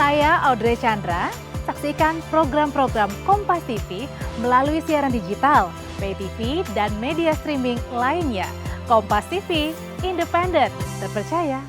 Saya Audrey Chandra, saksikan program-program Kompas TV melalui siaran digital, pay TV, dan media streaming lainnya. Kompas TV, independen, terpercaya.